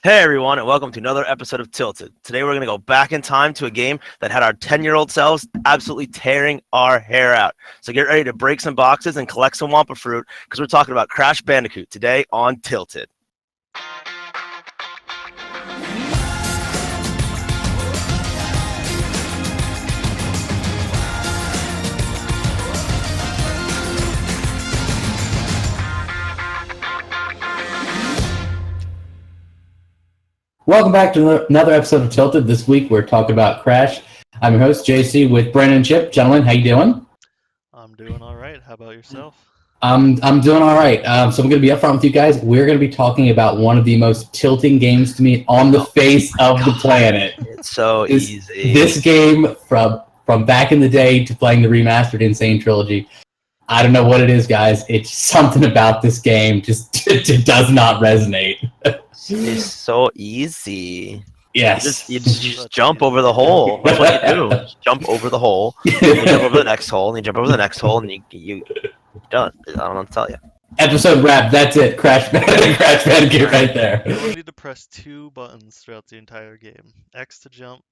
Hey everyone, and welcome to another episode of Tilted. Today we're going to go back in time to a game that had our 10-year-old selves absolutely tearing our hair out. So get ready to break some boxes and collect some wumpa fruit, because we're talking about Crash Bandicoot today on Tilted. Welcome back to another episode of Tilted. This week we're talking about Crash. I'm your host JC with Brandon and Chip. Gentlemen, how you doing? I'm doing all right. How about yourself? I'm doing all right. So I'm going to be upfront with you guys. We're going to be talking about one of the most tilting games to me on the face of the planet. It's so easy. This game from back in the day to playing the remastered Insane Trilogy. I don't know what it is, guys. It's something about this game just it does not resonate. It's so easy. Yes. You just jump over the hole. That's what you do. Just jump over the hole. You jump over the next hole, and you jump over the next hole, and you done. I don't know what to tell you. Episode wrap. That's it. Crash Bandicoot right there. You only need to press two buttons throughout the entire game: X to jump,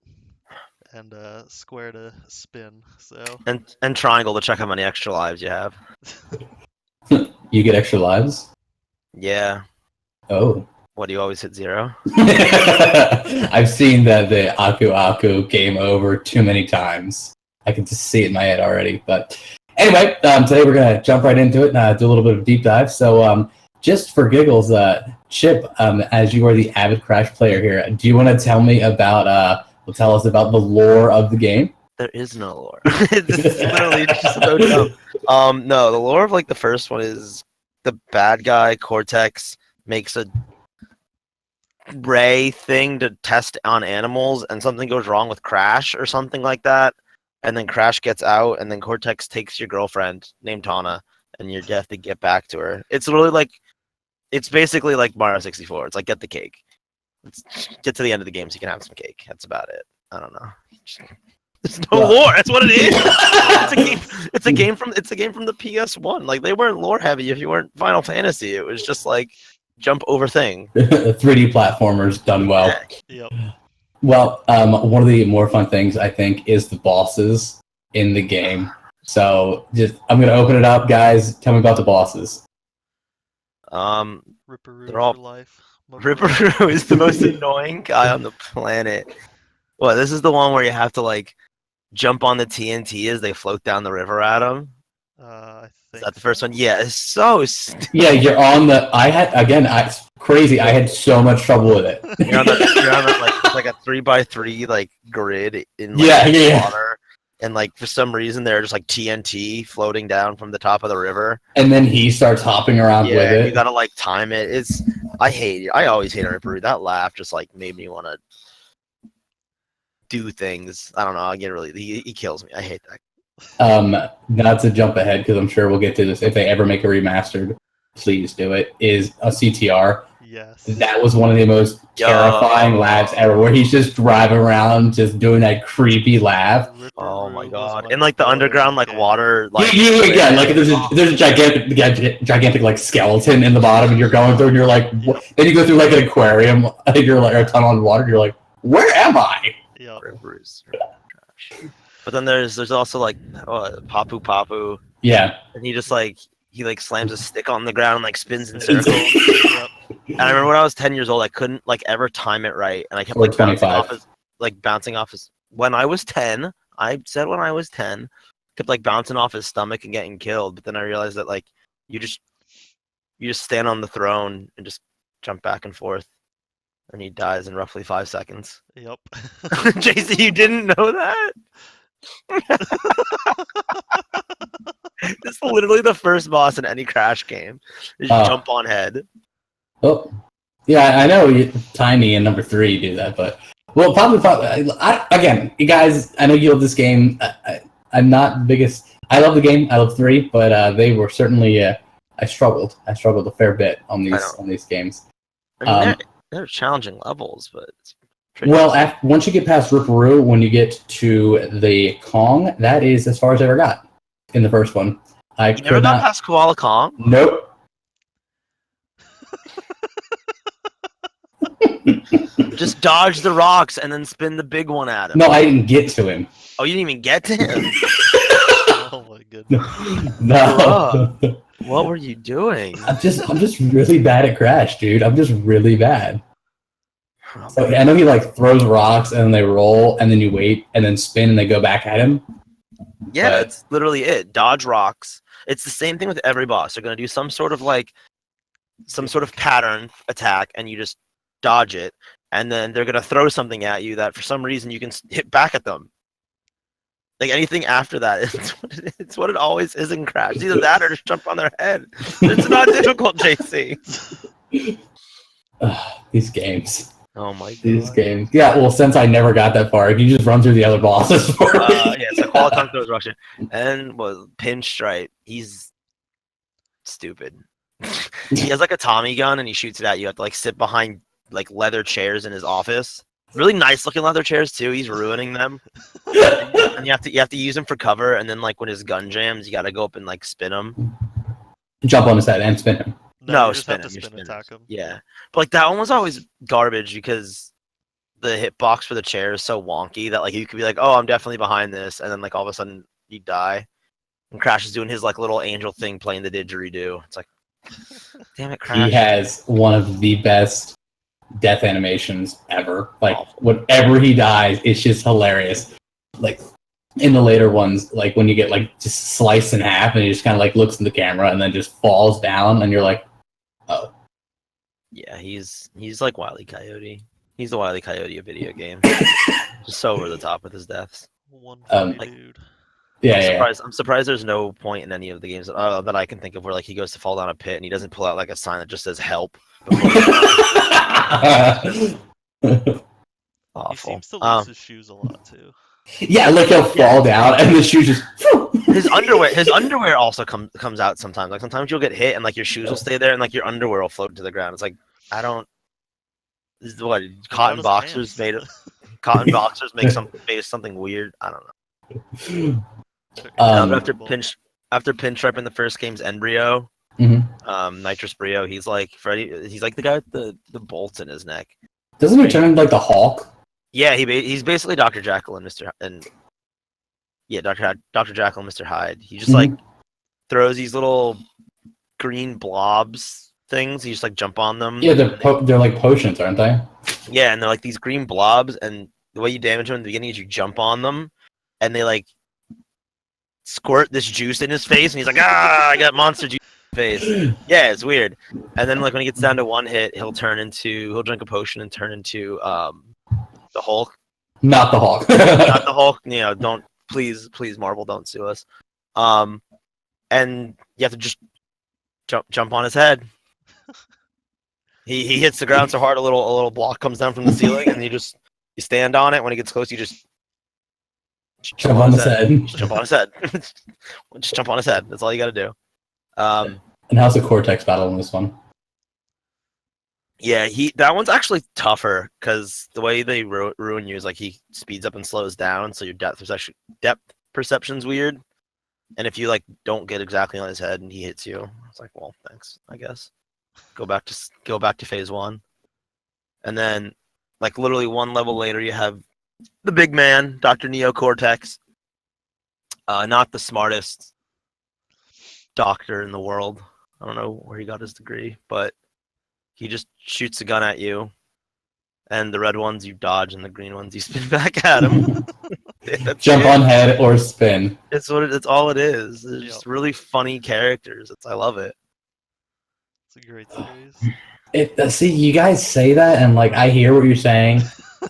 and square to spin. So And triangle to check how many extra lives you have. You get extra lives? Yeah. Oh. What, do you always hit 0? I've seen the Aku Aku game over too many times. I can just see it in my head already. But anyway, today we're going to jump right into it and do a little bit of a deep dive. So just for giggles, Chip, as you are the avid Crash player here, do you want to tell me about, tell us about the lore of the game? There is no lore. It's literally just so dumb. No, the lore of like the first one is the bad guy, Cortex, makes a ray thing to test on animals, and something goes wrong with Crash or something like that, and then Crash gets out, and then Cortex takes your girlfriend named Tana, and you have to get back to her. It's literally like, it's basically like Mario 64. It's like, get the cake. Get to the end of the game so you can have some cake. That's about it. I don't know. There's no lore. That's what it is. It's a game from the PS1. Like, they weren't lore heavy if you weren't Final Fantasy. It was just like jump over thing. 3D platformers done well. Yep. Well, one of the more fun things I think is the bosses in the game. So I'm gonna open it up, guys. Tell me about the bosses. Ripperoo They're all- for life. Ripperoo is the most annoying guy on the planet. Well, this is the one where you have to like jump on the TNT as they float down the river at him. I think Is that the first one? Yeah, it's so stupid. Yeah, you're on the. It's crazy. I had so much trouble with it. You're on that like, it's like a 3x3 like grid in like Yeah. water, and like for some reason they're just like TNT floating down from the top of the river. And then he starts hopping around with You it. gotta like time it. I hate it. I always hate Ripperoo. That laugh just like made me want to do things. I don't know. He kills me. I hate that. Not to jump ahead because I'm sure we'll get to this if they ever make a remastered. Please do it. Is a CTR. Yes. That was one of the most terrifying laughs ever, where he's just driving around, just doing that creepy laugh. Oh my Ripperoo was god! one And of like the the underground like game. water like Yeah, like there's a gigantic like skeleton in the bottom, and you're going through, and you're like, what? Then you go through like an aquarium, and you're like, or a tunnel in water, and you're like, where am I? Yep. Ripperoo's trash. But then there's also like Papu, Yeah. and he slams a stick on the ground and like spins in circles. Yep. And I remember when I was 10 years old, I couldn't like ever time it right, and I kept Or like bouncing 25. off his. When I was 10, I said when I was 10, kept like bouncing off his stomach and getting killed. But then I realized that like you just stand on the throne and just jump back and forth, and he dies in roughly 5 seconds. Yep. JC, you didn't know that? This is literally the first boss in any Crash game. You just jump on head. Oh, yeah, I know Tiny and number 3 do that, but well, probably again, you guys. I know you love this game. I'm not the biggest. I love the game. I love 3, but they were certainly. I struggled a fair bit on these games. I mean, they're challenging levels, but it's pretty once you get past Ripperoo, when you get to the Kong, that is as far as I ever got in the first one. I you never got past Koala Kong? Nope. Just dodge the rocks and then spin the big one at him. No, I didn't get to him. Oh, you didn't even get to him. Oh my goodness. No. What were you doing? I'm just really bad at Crash, dude. I'm just really bad. Oh So I know he like throws rocks and then they roll and then you wait and then spin and they go back at him. yeah, but- that's literally it. Dodge rocks. It's the same thing with every boss. They're gonna do some sort of pattern attack, and you just dodge it, and then they're gonna throw something at you that for some reason you can hit back at them. Like anything after that, it's what it always is in Crash. It's either that or just jump on their head. It's not difficult, JC. These games. Oh my god. These games. Yeah, well, since I never got that far, you just run through the other bosses for me. Yeah, so Qualiton throws Russian. And Pinstripe, he's stupid. He has like a Tommy gun and he shoots it at you. You have to like sit behind like leather chairs in his office. Really nice looking leather chairs too. He's ruining them. And you have to use him for cover, and then like when his gun jams, you gotta go up and like spin him. Jump on his head and spin him. No, you just spin have to him. spin attack him. Yeah. But like that one was always garbage because the hitbox for the chair is so wonky that like you could be like, oh, I'm definitely behind this, and then like all of a sudden you die. And Crash is doing his like little angel thing playing the didgeridoo. It's like, damn it, Crash. He has one of the best death animations ever. Like whenever he dies, it's just hilarious. Like in the later ones, like when you get like just sliced in half and he just kind of like looks in the camera and then just falls down and you're like, oh. Yeah, he's like Wile E. Coyote. He's the Wile E. Coyote of video games. Just so over the top with his deaths. One funny like- dude. Yeah, I'm surprised there's no point in any of the games that I can think of where like he goes to fall down a pit and he doesn't pull out like a sign that just says help. yeah. Awful. He seems to lose his shoes a lot too. Yeah, like he'll fall down and the shoes just. His underwear also comes out sometimes. Like sometimes you'll get hit and like your shoes will stay there and like your underwear will float to the ground. It's like I don't. This is what cotton boxers made of. Cotton boxers make something weird. I don't know. After Pinstripe in the first game's Embryo, Nitrous Brio, he's like Freddy. He's like the guy with the bolts in his neck. Doesn't he turn into like the Hulk? Yeah, he's basically Dr. Jekyll and Mr. Dr. Jekyll and Mr. Hyde. He just like throws these little green blobs things. You just like jump on them. Yeah, they're like potions, aren't they? Yeah, and they're like these green blobs, and the way you damage them in the beginning is you jump on them, and they like squirt this juice in his face, and he's like, I got monster juice in his face. Yeah, it's weird. And then like when he gets down to one hit, he'll drink a potion and turn into the Hulk. Not the Hulk. Not the Hulk. You know, don't please Marvel, don't sue us. And you have to just jump on his head. He hits the ground so hard a little block comes down from the ceiling, and you stand on it. When he gets close, you just jump on his head. Just jump on his head. Just jump on his head. That's all you got to do. And how's the Cortex battle in this one? Yeah, that one's actually tougher because the way they ruin you is like he speeds up and slows down, so your depth perception's weird. And if you like don't get exactly on his head and he hits you, it's like, well, thanks, I guess. Go back to phase 1, and then like literally one level later, you have the big man, Dr. Neo Cortex. Not the smartest doctor in the world. I don't know where he got his degree, but he just shoots a gun at you, and the red ones you dodge, and the green ones you spin back at him. Jump on head or spin. It's all it is. It's just really funny characters. I love it. It's a great series. See, you guys say that, and like I hear what you're saying,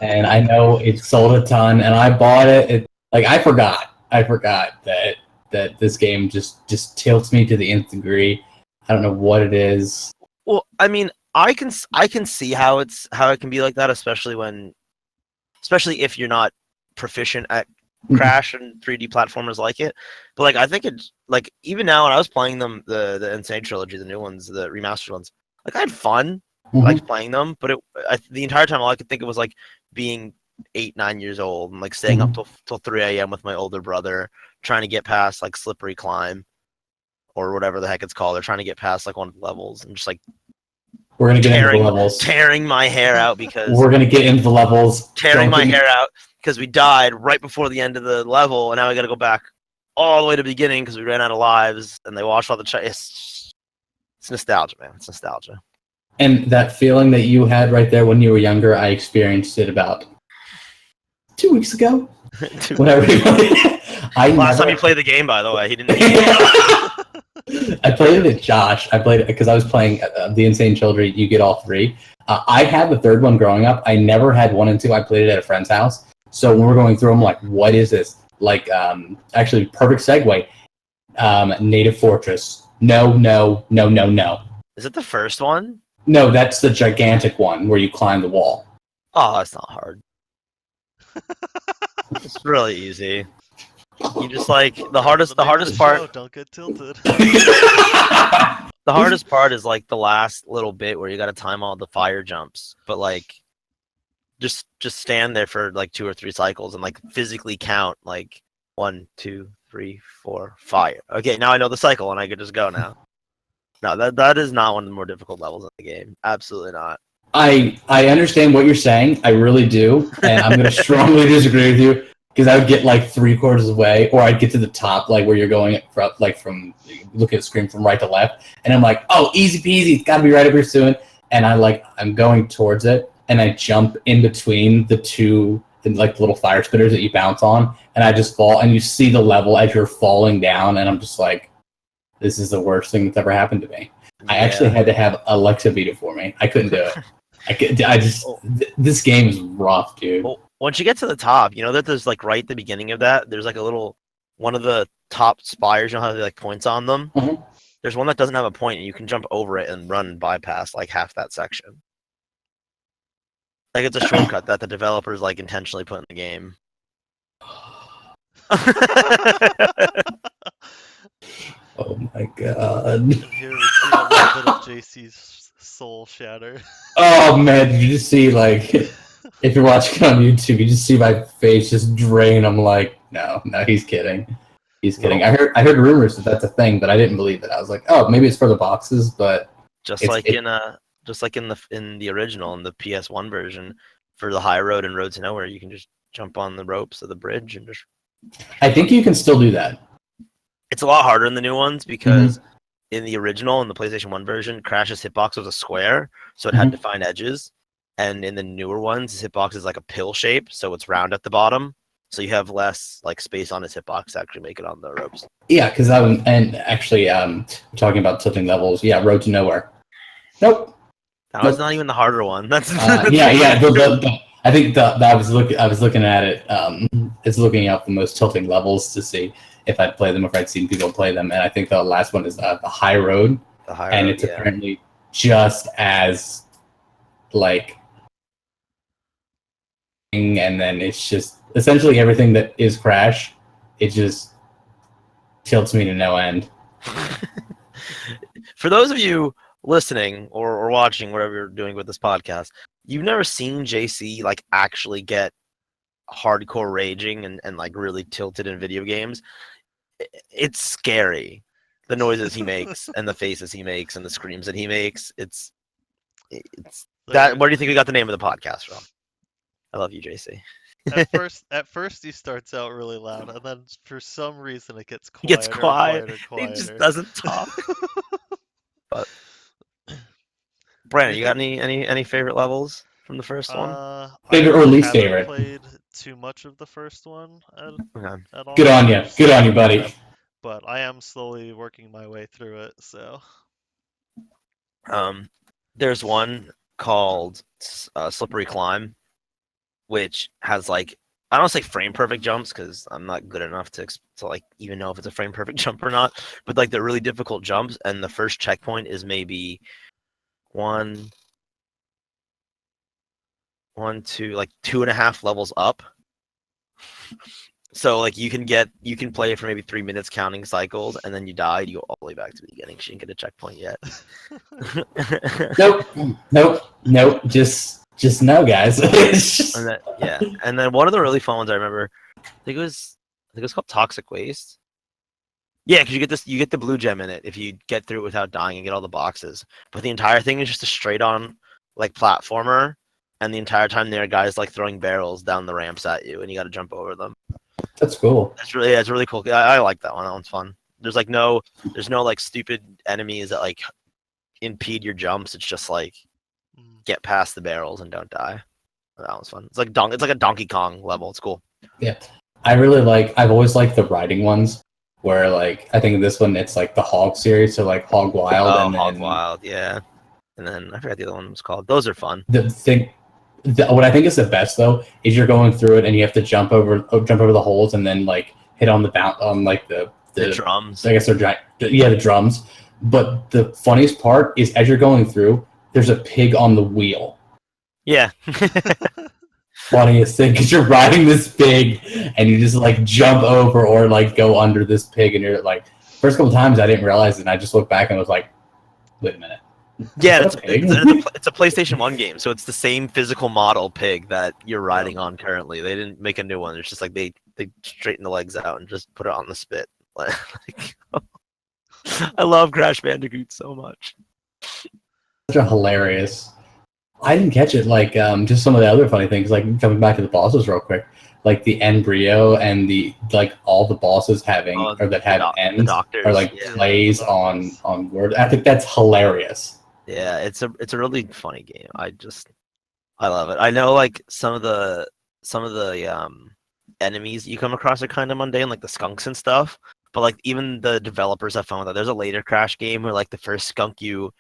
and I know it sold a ton, and I bought it. I forgot that this game just tilts me to the nth degree. I don't know what it is. Well, I mean, I can see how it can be like that, especially if you're not proficient at Crash and 3D platformers like it. But like, I think it's like even now when I was playing them, the Insane trilogy, the new ones, the remastered ones, like I had fun. I liked playing them, but the entire time all I could think of was like being 8-9 years old and like staying up till 3 a.m. with my older brother, trying to get past like Slippery Climb or whatever the heck it's called. They're trying to get past like one of the levels and just like We're gonna get into the levels. Tearing my hair out because We're gonna get into the levels. tearing my hair out because we died right before the end of the level, and now we got to go back all the way to the beginning because we ran out of lives, and they washed all the. It's nostalgia, man. It's nostalgia. And that feeling that you had right there when you were younger, I experienced it about 2 weeks ago. Whenever Last time you played the game, by the way, he didn't. I played it at Josh. I played it because I was playing the Insane Children. You get all three. I had the third one growing up. I never had 1 and 2. I played it at a friend's house. So when we're going through, I'm like, what is this? Like, actually, perfect segue. Native Fortress. No. Is it the first one? No, that's the gigantic one where you climb the wall. Oh, that's not hard. It's really easy. You just like the hardest part. Don't get tilted. The hardest part is like the last little bit where you got to time all the fire jumps, but like just stand there for like 2 or 3 cycles and like physically count like 1, 2, 3, 4, fire. Okay, now I know the cycle and I can just go now. No, that is not one of the more difficult levels in the game. Absolutely not. I understand what you're saying. I really do, and I'm going to strongly disagree with you because I would get like 3/4 of the way, or I'd get to the top, like where you're going from, from look at the screen from right to left, and I'm like, oh, easy peasy, it's got to be right up here soon, and I'm going towards it, and I jump in between the two, like the little fire spinners that you bounce on, and I just fall, and you see the level as you're falling down, and I'm just like, this is the worst thing that's ever happened to me. Yeah. I actually had to have Alexa beat it for me. I couldn't do it. This game is rough, dude. Well, once you get to the top, you know that there's like right at the beginning of that, there's like a little one of the top spires. You know how they like points on them. Mm-hmm. There's one that doesn't have a point, and you can jump over it and run and bypass like half that section. Like it's a shortcut that the developers like intentionally put in the game. Oh my god. And here we see a little bit of JC's soul shatter. Oh man, did you just see, like, if you're watching on YouTube, you just see my face just drain. I'm like, no, he's kidding. He's kidding. I heard rumors that that's a thing, but I didn't believe it. I was like, oh, maybe it's for the boxes, but just like in the original, in the PS1 version, for the high road and road to nowhere, you can just jump on the ropes of the bridge and just. I think you can still do that. It's a lot harder in the new ones because in the original, in the PlayStation 1 version, Crash's hitbox was a square, so it had defined edges. And in the newer ones, his hitbox is like a pill shape, so it's round at the bottom. So you have less like space on his hitbox to actually make it on the ropes. Yeah, because we're talking about tilting levels. Yeah, Road to Nowhere. Nope. That was not even the harder one. That's yeah. I think that I was looking at it. It's looking up the most tilting levels to see if I'd play them, if I'd seen people play them, and I think the last one is the High Road. And it's apparently just as like, and then it's just essentially everything that is Crash. It just tilts me to no end. For those of you listening or watching, whatever you're doing with this podcast, you've never seen JC like actually get hardcore raging and like really tilted in video games. It's scary, the noises he makes and the faces he makes and the screams that he makes. It's that. Where do you think we got the name of the podcast from? I love you, JC. At first he starts out really loud, and then for some reason it gets quieter. He gets quiet. Quieter. He just doesn't talk. But Brandon, you got any favorite levels from the first one? Favorite or least favorite? I haven't played too much of the first one at all. Good on you, buddy. But I am slowly working my way through it. So, there's one called Slippery Climb, which has like, I don't say frame perfect jumps because I'm not good enough to like even know if it's a frame perfect jump or not. But like they're really difficult jumps, and the first checkpoint is maybe 1, 2, like 2.5 levels up. So like you can play for maybe 3 minutes counting cycles, and then you die, you go all the way back to the beginning. She didn't get a checkpoint yet. Nope. Just no, guys. And then one of the really fun ones I remember, I think it was called Toxic Waste. Yeah, because you get the blue gem in it if you get through it without dying and get all the boxes. But the entire thing is just a straight on like platformer, and the entire time there are guys like throwing barrels down the ramps at you, and you got to jump over them. That's cool. It's really cool. I like that one. That one's fun. There's no like stupid enemies that like impede your jumps. It's just like get past the barrels and don't die. That one's fun. It's like a Donkey Kong level. It's cool. Yeah, I've always liked the riding ones. Where like I think this one it's like the Hog series, so like Hog Wild and then Hog Wild, yeah. And then I forgot the other one was called. Those are fun. What I think is the best though is you're going through it and you have to jump over the holes and then like hit on the drums. I guess they're giant. Yeah, the drums. But the funniest part is as you're going through, there's a pig on the wheel. Yeah. Funniest thing because you're riding this pig and you just like jump over or like go under this pig and you're like first couple times I didn't realize it and I just looked back and was like, wait a minute. Yeah, it's a PlayStation 1 game, so it's the same physical model pig that you're riding on currently. They didn't make a new one. It's just like they straighten the legs out and just put it on the spit. Like, I love Crash Bandicoot so much. Such a hilarious. I didn't catch it. Like, just some of the other funny things. Like coming back to the bosses real quick. Like the embryo and the like all the bosses having or that have ends are like plays on word. I think that's hilarious. Yeah, it's a really funny game. I love it. I know like some of the enemies you come across are kind of mundane, like the skunks and stuff. But like even the developers have fun with that. There's a later Crash game where like the first skunk you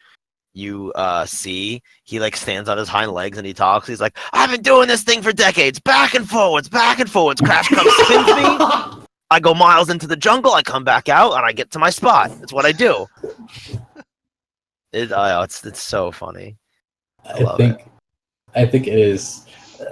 see, he like stands on his hind legs and he talks. He's like, I've been doing this thing for decades, back and forwards. Crash comes, spins me. I go miles into the jungle. I come back out and I get to my spot. That's what I do. It's so funny. I think it is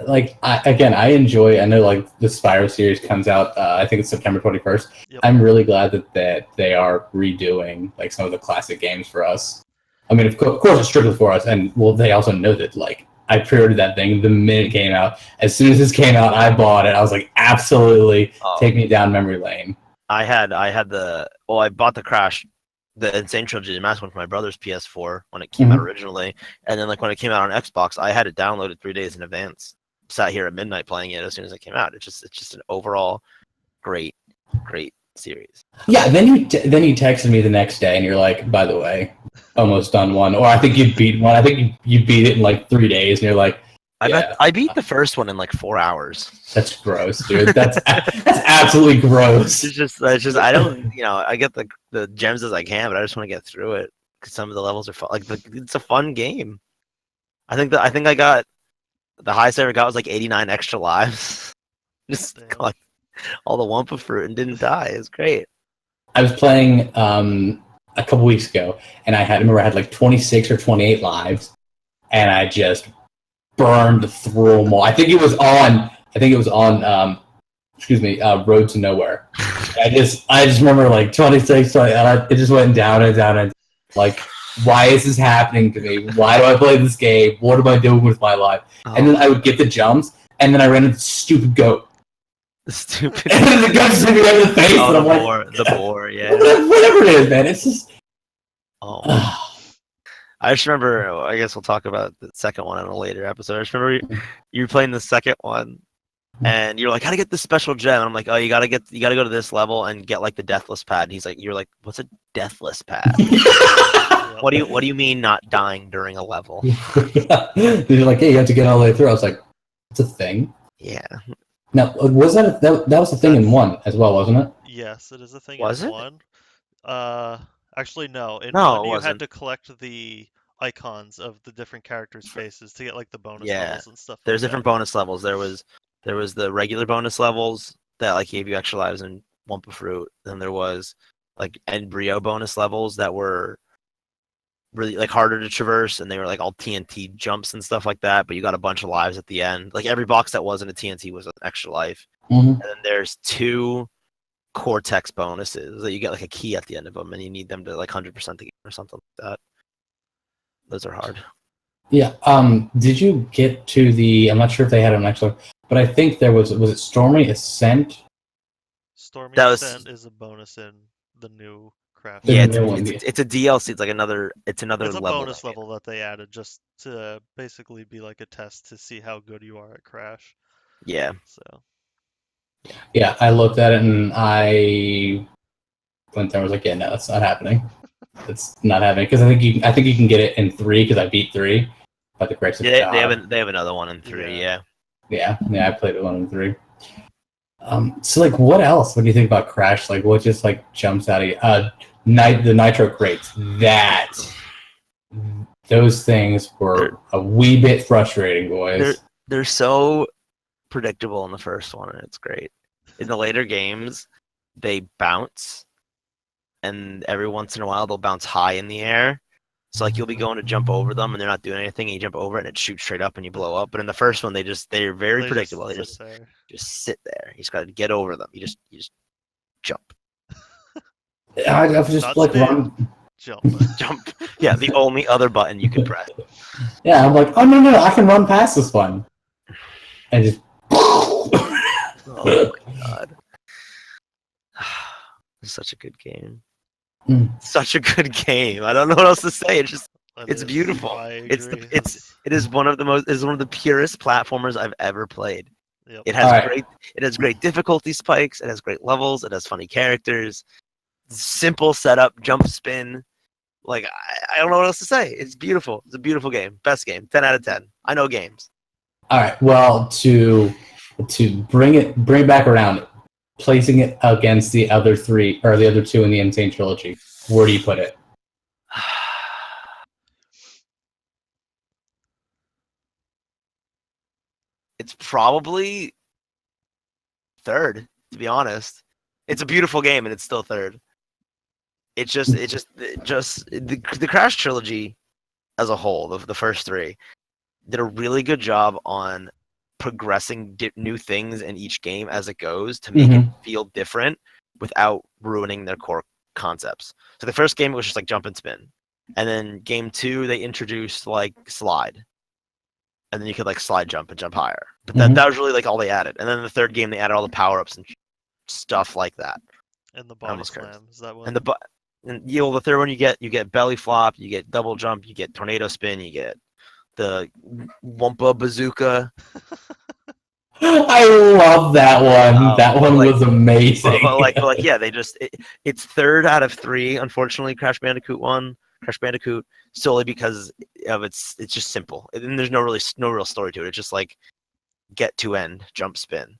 like I enjoy. I know like the Spyro series comes out. I think it's September 21st. Yep. I'm really glad that they are redoing like some of the classic games for us. I mean, of course, it's strictly for us, and well, they also know that like I pre-ordered that thing the minute it came out. As soon as this came out, I bought it. I was like, absolutely, take me down memory lane. I bought the Crash, the Insane Trilogy, the Mass one for my brother's PS4 when it came out originally, and then like when it came out on Xbox, I had it downloaded 3 days in advance. Sat here at midnight playing it as soon as it came out. It's just an overall great series. Yeah, then you texted me the next day and you're like, by the way, almost done one. Or I think you beat one. I think you beat it in like 3 days and you're like, I beat the first one in like 4 hours. That's gross, dude. That's absolutely gross. It's just I don't, I get the gems as I can, but I just want to get through it because some of the levels are fun. Like it's a fun game. I think I got the highest I ever got was like 89 extra lives. Just collect all the wumpa fruit and didn't die. It was great. I was playing a couple weeks ago, and I had like 26 or 28 lives, and I just burned through them all. I think it was on Road to Nowhere. I just remember like 26, and it just went down and down and like, why is this happening to me? Why do I play this game? What am I doing with my life? And then I would get the jumps, and then I ran into the stupid goat. The stupid. And then the goat hit me right in the face. Oh, and the boar, yeah. Whatever it is, man. It's just. Oh. I just remember. I guess we'll talk about the second one in a later episode. I just remember you were playing the second one, and you're like, "How to get this special gem?" And I'm like, "Oh, you gotta go to this level and get like the deathless pad." And he's like, "You're like, what's a deathless pad?" What do you mean not dying during a level? They're like, "Hey, you have to get all the way through." I was like, "It's a thing." Yeah. Now, was that was the thing in one as well, wasn't it? Yes, it is a thing was in it? one. Actually, no. In no, one, you wasn't. had to collect the icons of the different characters' faces to get like the bonus levels and stuff. There's different bonus levels. There was the regular bonus levels that like gave you extra lives and wumpa fruit. Then there was like embryo bonus levels that were really like harder to traverse, and they were like all TNT jumps and stuff like that, but you got a bunch of lives at the end. Like every box that wasn't a TNT was an extra life. And then there's 2 Cortex bonuses that you get like a key at the end of them, and you need them to like 100% the game or something like that. Those are hard. Yeah. Did you get to the? I'm not sure if they had an extra, but I think there was it Stormy Ascent? Stormy Ascent is a bonus in the new Crash. The Yeah, new one, it's a DLC. It's like another. It's another It's a level. bonus level that they added just to basically be like a test to see how good you are at Crash. Yeah. So Yeah, I looked at it and I went there and was like, yeah, no, that's not happening. It's not happening because I think you can get it in 3 because I beat 3. By the grace of Yeah, God. they have another one in 3. Yeah. Yeah. Yeah, I played the one in 3. So like, what else? What do you think about Crash? Like, what just like jumps out of you? The Nitro crates. Those things were a wee bit frustrating, boys. They're so predictable in the first one, and it's great. In the later games, they bounce, and every once in a while they'll bounce high in the air. So like you'll be going to jump over them, and they're not doing anything. And you jump over it, and it shoots straight up, and you blow up. But in the first one, they're very they predictable. They sit just there. sit there. You just got to get over them. You just jump, I was just Not like spin. run. Jump. jump. Yeah, the only other button you can press. Yeah, I'm like, oh no, I can run past this one, and just. Oh my god. It's such a good game. Such a good game. I don't know what else to say. It's beautiful. I It's agree. it is one of the purest platformers I've ever played. Yep. It has Alright. great difficulty spikes, it has great levels, it has funny characters, simple setup, jump spin. Like I don't know what else to say. It's beautiful. It's a beautiful game. Best game. 10 out of 10. I know games. All right. Well, to bring it back around, placing it against the other 3 or the other 2 in the Insane trilogy, where do you put it? It's probably third, to be honest. It's a beautiful game and it's still third. The Crash trilogy as a whole, the first 3, did a really good job on progressing new things in each game as it goes to make it feel different without ruining their core concepts. So the first game was just like jump and spin, and then game 2 they introduced like slide, and then you could like slide jump and jump higher. But that was really like all they added. And then the third game they added all the power ups and stuff like that. And the body slam. Is that one? And the third one you get belly flop, you get double jump, you get tornado spin, you get the wumpa bazooka. I love that one. That one was amazing. But yeah, it's third out of 3. Unfortunately, Crash Bandicoot solely because of it's just simple and there's no real story to it. It's just like get to end, jump spin.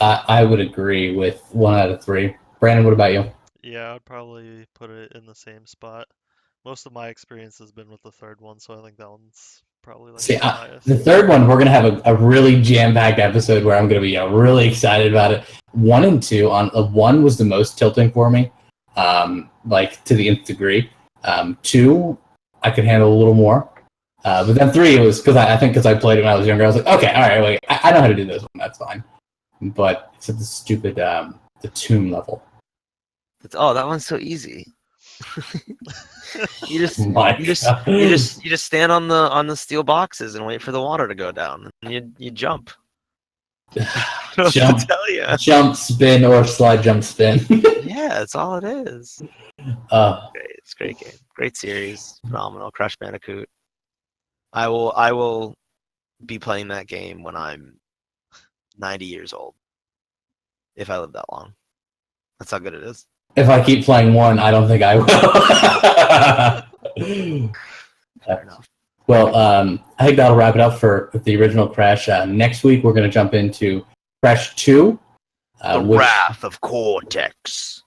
I would agree with 1 out of 3. Brandon, what about you? Yeah, I'd probably put it in the same spot. Most of my experience has been with the third one, so I think that one's probably like See, the highest. the third one, we're going to have a really jam-packed episode where I'm going to be really excited about it. 1 and 2, 1 was the most tilting for me, like to the nth degree. 2, I could handle a little more. But then 3, it was because I played it when I was younger. I was like, okay, all right, wait, I know how to do this one. That's fine. But it's the stupid the tomb level. That one's so easy. you just stand on the steel boxes and wait for the water to go down, and you jump. Jump, tell you. Jump, spin, or slide, jump, spin. Yeah, that's all it is. It's a great game, great series, phenomenal. Crash Bandicoot. I will be playing that game when I'm 90 years old, if I live that long. That's how good it is. If I keep playing 1, I don't think I will. Fair enough. Well, I think that'll wrap it up for the original Crash. Next week, we're going to jump into Crash 2. The Wrath of Cortex.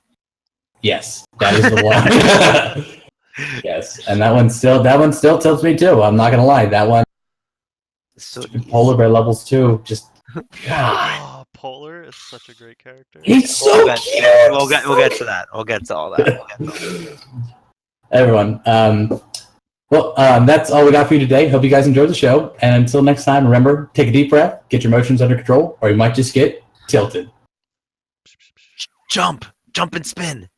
Yes, that is the one. Yes, and that one still tilts me too. I'm not going to lie. That one, so Polar Bear levels 2, just God. Oh, Polar is such a great character. He's so cute. We'll get to that. We'll get to all that. Everyone, that's all we got for you today. Hope you guys enjoyed the show. And until next time, remember, take a deep breath, get your emotions under control, or you might just get tilted. Jump and spin.